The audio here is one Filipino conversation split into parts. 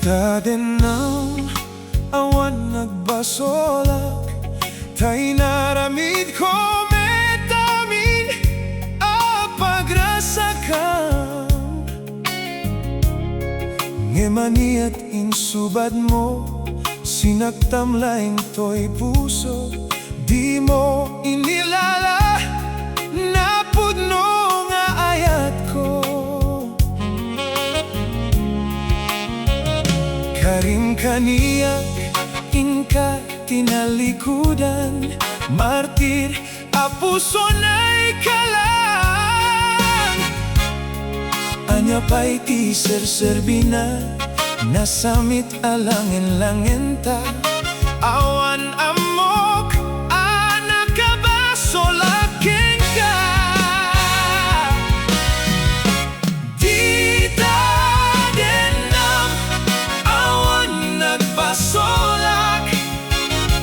Dita Dennam Awan Nagbasolak, tay naramid ko metamin apagrasakam. Ngemani at insubad mo, sinaktam laing to'y puso. Di mo inilala, napudno nga ayat ko. Karim kaniyak, inka tinalikudan, martir, a puso na'y kalang. Anya pa'y ti serserbina, nasamit alangin-langin ta. Awan amok, anak kabasolaking ka. Dita Dennam Awan Nagbasolak,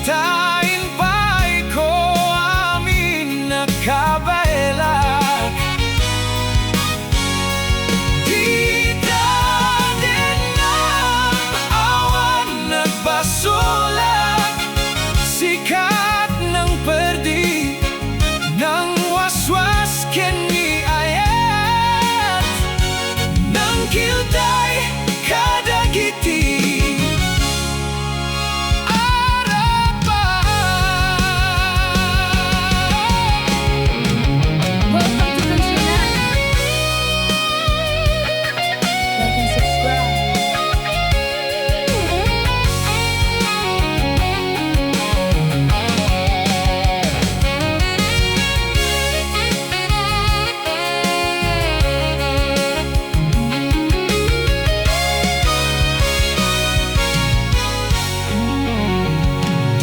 tain pa'y ko amin nakabailak. Dita Dennam Awan Nagbasolak, sikat ng perdi ng waswas keni ayat ng kilday kadagiti. Welcome to Kancionan. Like and subscribe.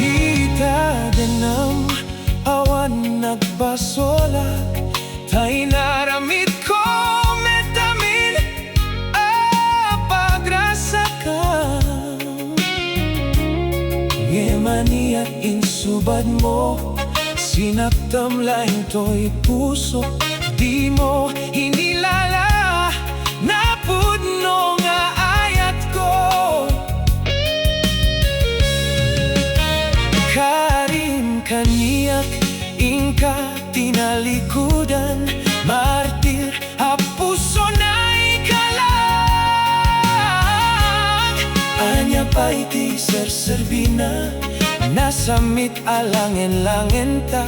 Dita Dennam Awan Nagbasolak, tay naramid ko metamin apagrasakam. Ngemani at insubad mo, sinaktam laing to'y puso. Di mo hinilala, napudno nga ayat ko. Karim kaniyak, inka tinalikudan, martir, a puso na'y kalang. Anya pa'y ti serserbina, nasamit alangin-langin ta.